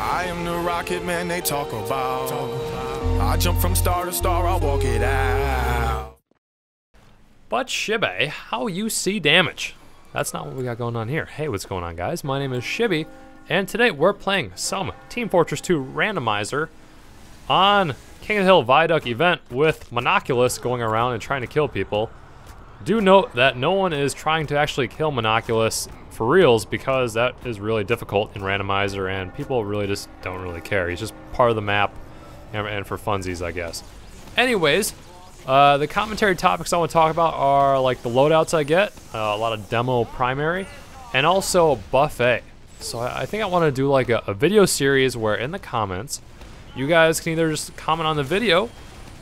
I am the rocket man they talk about. I jump from star to star, I'll walk it out. But Shibby, how you see damage? That's not what we got going on here. Hey, what's going on, guys? My name is Shibby, and today we're playing some Team Fortress 2 Randomizer on King of the Hill Viaduct event with Monoculus going around and trying to kill people. Do note that no one is trying to actually kill Monoculus for reals, because that is really difficult in Randomizer and people really just don't really care. He's just part of the map and for funsies, I guess. Anyways, the commentary topics I want to talk about are like the loadouts I get, a lot of demo primary, and also buffet. So I think I want to do like a video series where in the comments you guys can either just comment on the video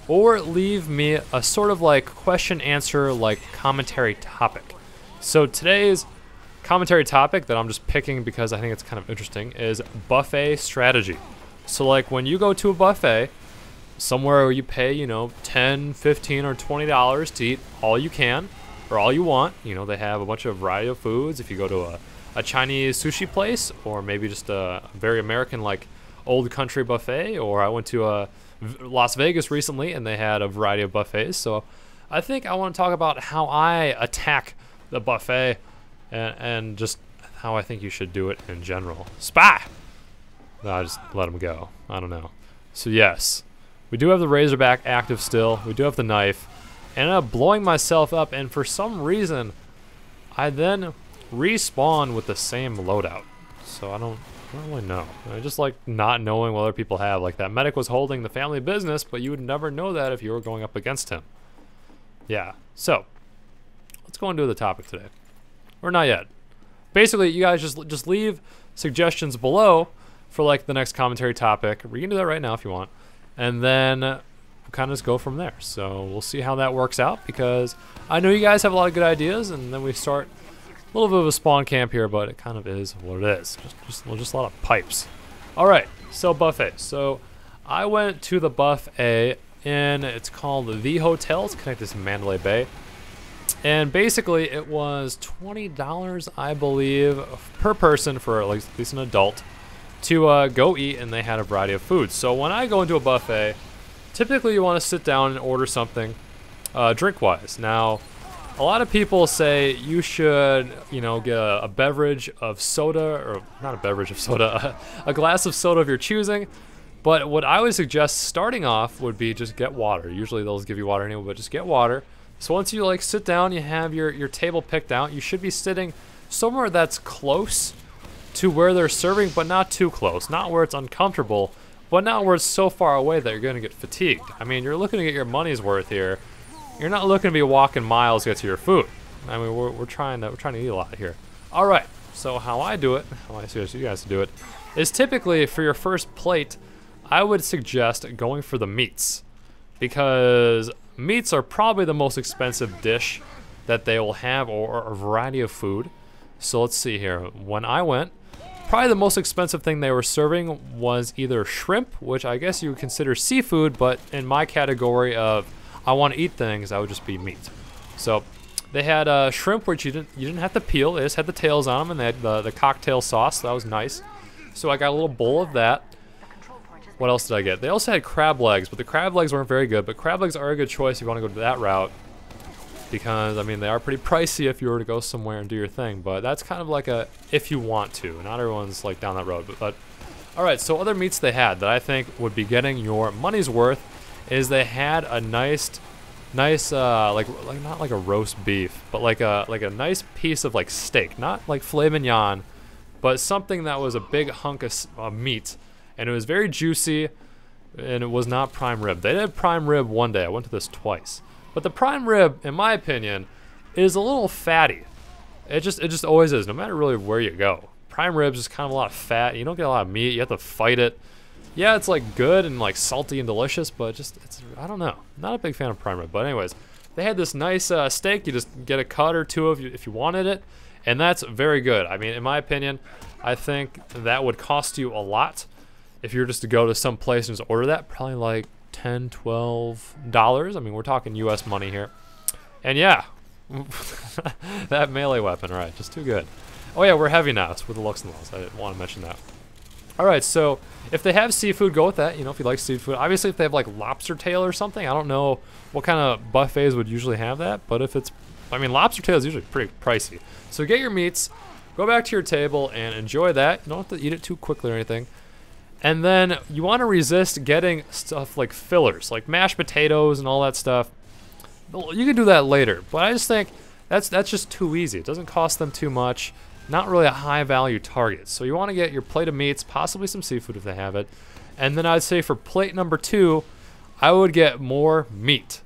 or leave me a sort of like question answer like commentary topic. So today's commentary topic that I'm just picking because I think it's kind of interesting is buffet strategy. So like when you go to a buffet somewhere where you pay, you know, $10, $15 or $20 to eat all you can or all you want, you know, they have a bunch of variety of foods. If you go to a Chinese sushi place, or maybe just a very American like old country buffet, or I went to Las Vegas recently and they had a variety of buffets. So I think I want to talk about how I attack the buffet and just how I think you should do it in general. Spy! No, I just let him go. I don't know. So yes, we do have the Razorback active still. We do have the knife. And I ended up blowing myself up, and for some reason, I then respawn with the same loadout. So I don't really know. I just like not knowing what other people have. Like that medic was holding the family business, but you would never know that if you were going up against him. Yeah, so let's go into the topic today. Or not yet. Basically, you guys just leave suggestions below for like the next commentary topic. We can do that right now if you want. And then we'll kind of just go from there. So we'll see how that works out, because I know you guys have a lot of good ideas, and then we start a little bit of a spawn camp here, but it kind of is what it is. Just a lot of pipes. All right, so buffet. So I went to the buffet it's called The Hotel. It's connected to Mandalay Bay. And basically it was $20, I believe, per person for at least an adult to go eat, and they had a variety of foods. So when I go into a buffet, typically you want to sit down and order something drink-wise. Now, a lot of people say you should, you know, get a beverage of soda, or not a beverage of soda, a glass of soda of your choosing. But what I would suggest starting off would be just get water. Usually they'll give you water anyway, but just get water. So once you like sit down, you have your table picked out, you should be sitting somewhere that's close to where they're serving, but not too close. Not where it's uncomfortable, but not where it's so far away that you're going to get fatigued. I mean, you're looking to get your money's worth here. You're not looking to be walking miles to get to your food. I mean, we're trying to eat a lot here. All right, so how I do it, how I suggest you guys to do it, is typically for your first plate, I would suggest going for the meats, because meats are probably the most expensive dish that they will have, or a variety of food. So let's see here. When I went, probably the most expensive thing they were serving was either shrimp, which I guess you would consider seafood, but in my category of I want to eat things, that would just be meat. So they had shrimp, which you didn't have to peel. They just had the tails on them, and they had the cocktail sauce. So that was nice. So I got a little bowl of that. What else did I get? They also had crab legs, but the crab legs weren't very good. But crab legs are a good choice if you want to go that route, because I mean they are pretty pricey if you were to go somewhere and do your thing. But that's kind of like a if you want to. Not everyone's like down that road. But all right. So other meats they had that I think would be getting your money's worth is they had a nice like not like a roast beef, but like a nice piece of like steak, not like filet mignon, but something that was a big hunk of meat. And it was very juicy, and it was not prime rib. They did prime rib one day. I went to this twice. But the prime rib, in my opinion, is a little fatty. It just always is, no matter really where you go. Prime ribs is kind of a lot of fat. You don't get a lot of meat. You have to fight it. Yeah, it's like good and like salty and delicious, but I don't know. Not a big fan of prime rib. But anyways, they had this nice steak. You just get a cut or two if you wanted it, and that's very good. I mean, in my opinion, I think that would cost you a lot. If you were just to go to some place and just order that, probably like $10, $12. I mean, we're talking US money here. And yeah, that melee weapon, right, just too good. Oh yeah, we're heavy now. It's with the looks and lulls. I didn't want to mention that. All right, so If they have seafood, go with that. You know, if you like seafood. Obviously, if they have like lobster tail or something, I don't know what kind of buffets would usually have that. But if it's, I mean, lobster tail is usually pretty pricey. So get your meats, go back to your table and enjoy that. You don't have to eat it too quickly or anything. And then you want to resist getting stuff like fillers, like mashed potatoes and all that stuff. You can do that later, but I just think that's just too easy. It doesn't cost them too much. Not really a high value target. So you want to get your plate of meats, possibly some seafood if they have it. And then I'd say for plate number 2, I would get more meat.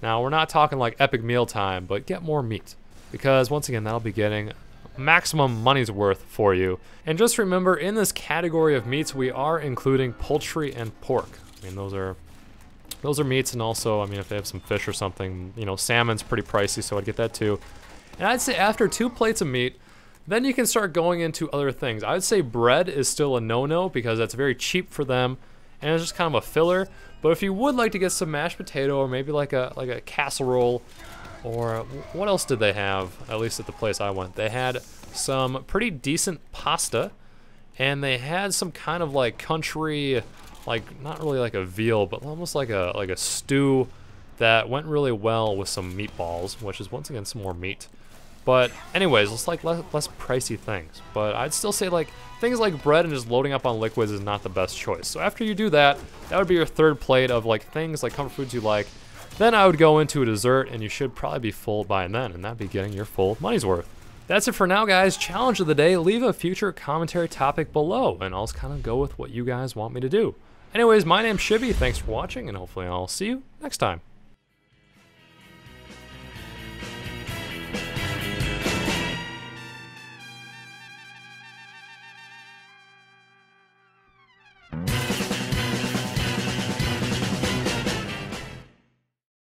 Now we're not talking like epic meal time, but get more meat. Because once again, that'll be getting maximum money's worth for you. And just remember, in this category of meats, we are including poultry and pork. I mean, those are meats, and also, I mean, if they have some fish or something, you know, salmon's pretty pricey, so I'd get that too. And I'd say after 2 plates of meat, then you can start going into other things. I would say bread is still a no-no because that's very cheap for them, and it's just kind of a filler. But if you would like to get some mashed potato or maybe like a casserole, or what else did they have? At least at the place I went, they had some pretty decent pasta, and they had some kind of like country, like not really like a veal, but almost like a stew that went really well with some meatballs, which is once again some more meat. But anyways, it's like less pricey things. But I'd still say like things like bread and just loading up on liquids is not the best choice. So after you do that, that would be your 3rd plate of like things like comfort foods you like. Then I would go into a dessert, and you should probably be full by then, and that'd be getting your full money's worth. That's it for now, guys. Challenge of the day, leave a future commentary topic below, and I'll just kind of go with what you guys want me to do. Anyways, my name's Shibby. Thanks for watching, and hopefully I'll see you next time.